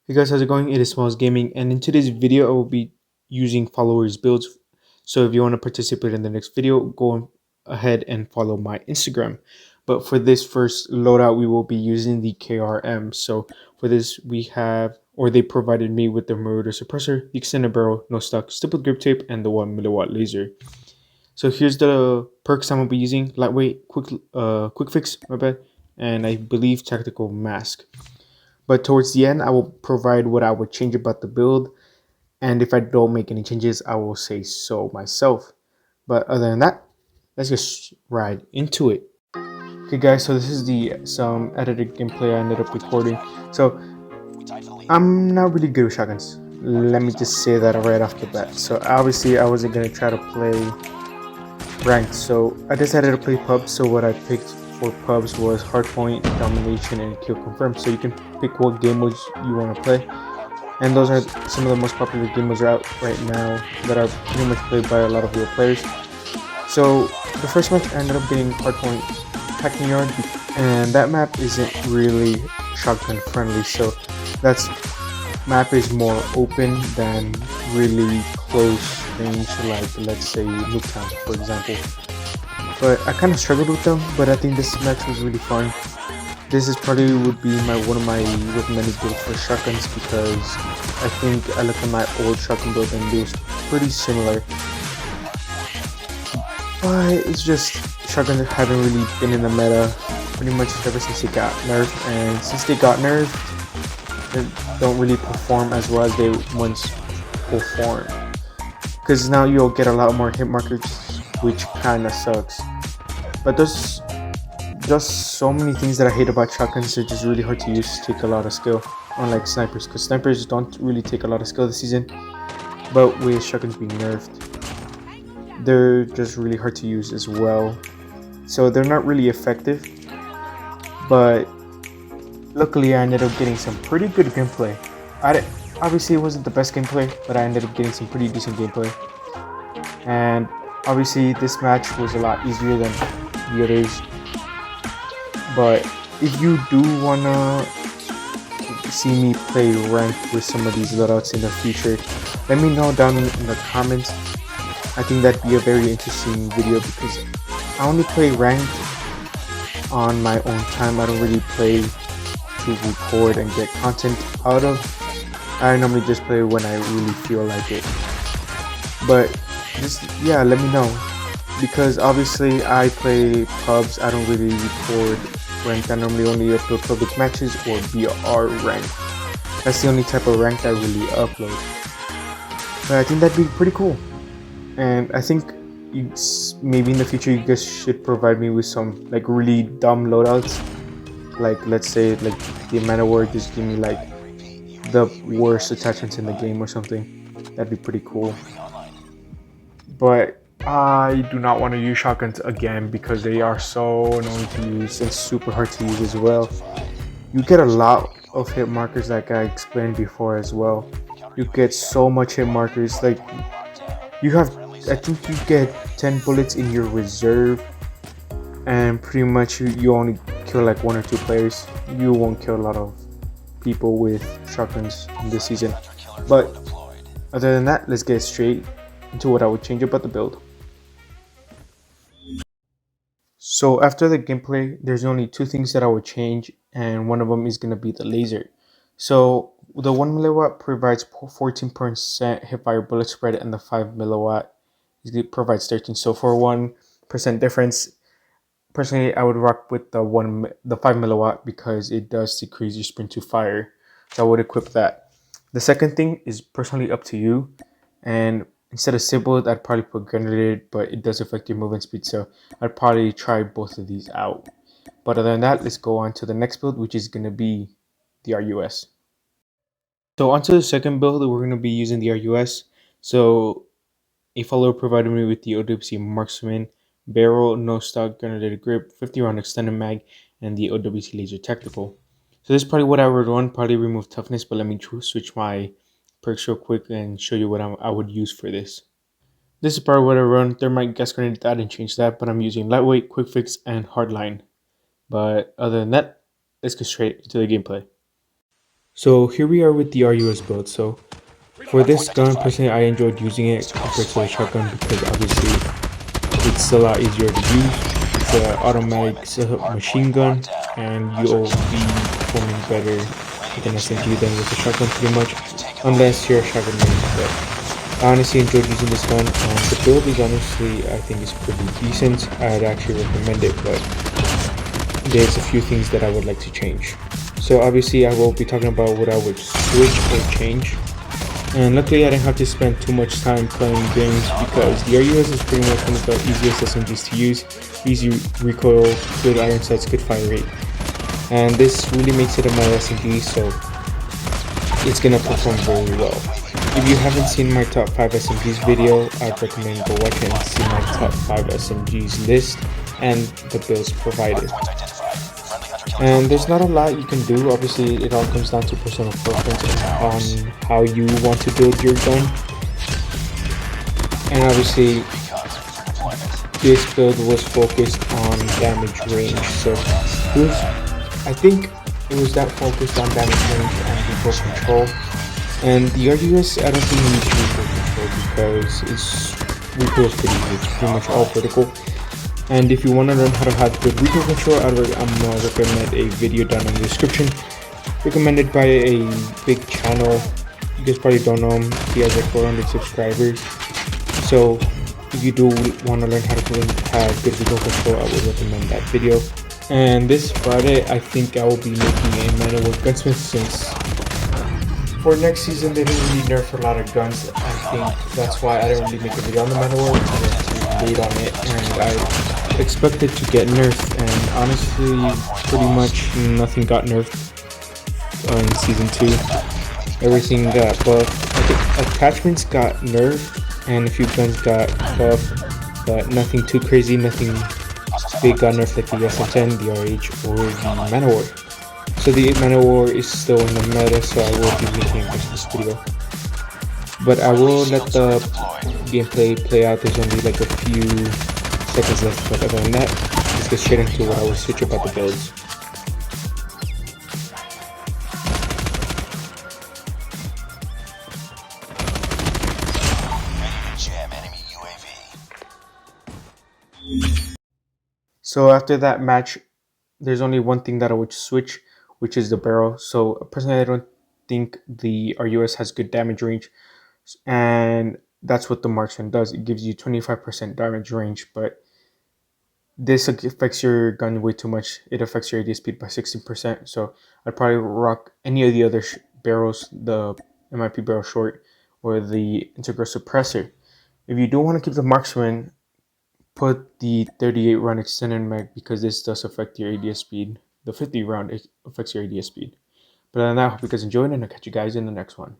Hey guys, how's it going? It is Smalls Gaming, and in today's video, I will be using followers builds. So if you want to participate in the next video, go ahead and follow my Instagram. But for this first loadout, we will be using the KRM. So for this, we have, or they provided me with the Marauder Suppressor, the Extended Barrel, No Stock, Stippled Grip Tape, and the 1 milliwatt laser. So here's the perks I'm gonna be using: lightweight, quick fix, my bad, and I believe tactical mask. But towards the end, I will provide what I would change about the build. And if I don't make any changes, I will say so myself. But other than that, let's just ride into it. Okay guys, so this is the some edited gameplay I ended up recording. So I'm not really good with shotguns. Let me just say that right off the bat. So obviously I wasn't gonna try to play ranked. So I decided to play pubs. So what I picked for pubs was hardpoint, domination, and kill confirm. So you can pick what game modes you want to play. And those are some of the most popular game modes out right now that are pretty much played by a lot of real players. So the first match I ended up getting hardpoint packing yard, and that map isn't really shotgun friendly. So that's map is more open than really close range, like let's say Nuketown, for example. But I kind of struggled with them, but I think this match was really fun. This is probably would be one of my recommended builds for shotguns, because I think I looked at my old shotgun build and it was pretty similar. But it's just shotguns haven't really been in the meta pretty much ever since they got nerfed, and since they got nerfed, they don't really perform as well as they once performed. Because now you'll get a lot more hit markers, which kind of sucks. But there's just so many things that I hate about shotguns. They're just really hard to use, take a lot of skill, unlike snipers, because snipers don't really take a lot of skill this season. But with shotguns being nerfed, they're just really hard to use as well. So they're not really effective. But luckily I ended up getting some pretty good gameplay. Obviously it wasn't the best gameplay, but I ended up getting some pretty decent gameplay. And obviously this match was a lot easier than the others. But if you do wanna see me play ranked with some of these loadouts in the future, let me know down in the comments. I think that'd be a very interesting video, because I only play ranked on my own time. I don't really play to record and get content out of. I normally just play when I really feel like it. But just, yeah, let me know, because obviously I play pubs. I don't really record ranked. I normally only upload public matches or BR ranked. That's the only type of ranked I really upload. But I think that'd be pretty cool. And I think maybe in the future you guys should provide me with some like really dumb loadouts. Like let's say like the amount of word, just give me like the worst attachments in the game or something. That'd be pretty cool. But I do not want to use shotguns again, because they are so annoying to use and super hard to use as well. You get a lot of hit markers, like I explained before as well. You get so much hit markers, like you have, I think you get 10 bullets in your reserve, and pretty much you only kill like 1 or 2 players. You won't kill a lot of people with shotguns in this season. But other than that, let's get straight into what I would change about the build. So after the gameplay, there's only 2 things that I would change, and one of them is going to be the laser. So the 1 milliwatt provides 14% hipfire bullet spread, and the 5 milliwatt provides 13. So for 1% difference, personally I would rock with the 5 milliwatt, because it does decrease your sprint to fire. So I would equip that. The second thing is personally up to you, and instead of Sybil, I'd probably put Grenaded, but it does affect your movement speed, so I'd probably try both of these out. But other than that, let's go on to the next build, which is going to be the RUS. So onto the second build, we're going to be using the RUS. So a follower provided me with the OWC Marksman Barrel, No Stock, Grenaded Grip, 50 round extended mag, and the OWC Laser Tactical. So this is probably what I would run, probably remove toughness, but let me switch my perks real quick and show you what I would use for this. This is probably what I run. Thermite, gas grenade, I didn't change that, but I'm using lightweight, quick fix, and hardline. But other than that, let's get straight into the gameplay. So here we are with the RUS build. So for this gun, personally, I enjoyed using it compared to the shotgun because obviously it's a lot easier to use. It's an automatic machine gun, and you'll be performing better with an SMG than with a shotgun, pretty much, unless you're a shotgun main. But I honestly enjoyed using this gun, and the build is honestly, I think, is pretty decent. I'd actually recommend it, but there's a few things that I would like to change. So obviously, I will be talking about what I would switch or change. And luckily, I didn't have to spend too much time playing games because the RUS is pretty much one of the easiest SMGs to use. Easy recoil, good iron sights, good fire rate. And this really makes it a meta SMG, so it's gonna perform very well. If you haven't seen my top 5 SMGs video, I'd recommend go watch it and see my top 5 SMGs list and the builds provided. And there's not a lot you can do. Obviously, it all comes down to personal preference on how you want to build your gun. And obviously, this build was focused on damage range. So I think it was that focused on damage range and recoil control. And the RUS, I don't think you need recoil control because recoil is pretty easy. It's pretty much all vertical. And if you want to learn how to have good recoil control, I'm going to recommend a video down in the description, recommended by a big channel. You guys probably don't know him. He has like 400 subscribers. So if you do want to learn how to have good recoil control, I would recommend that video. And this Friday, I think I will be making a Man of War gunsmith, since for next season they didn't really nerf a lot of guns. I think that's why I didn't really make a video on the Man of War. I wait on it, and I expected to get nerfed, and honestly pretty much nothing got nerfed in season 2. Everything got buffed. I think attachments got nerfed and a few guns got buffed, but nothing too crazy, nothing big got nerfed like the SM10, the RH, or the Man of War. So the Man of War is still in the meta, so I will be making this video. But I will let the gameplay play out. There's only like a few seconds left, but other than that, let's get straight into what I will switch about the builds. So after that match, there's only one thing that I would switch, which is the barrel. So personally, I don't think the RUS has good damage range, and that's what the marksman does. It gives you 25% damage range, but this affects your gun way too much. It affects your AD speed by 16%. So I'd probably rock any of the other barrels, the MIP barrel short or the integral suppressor. If you do want to keep the marksman, put the 38 round extended mag, because this does affect your ADS speed. The 50 round affects your ADS speed. But other than that, I hope you guys enjoyed, and I'll catch you guys in the next one.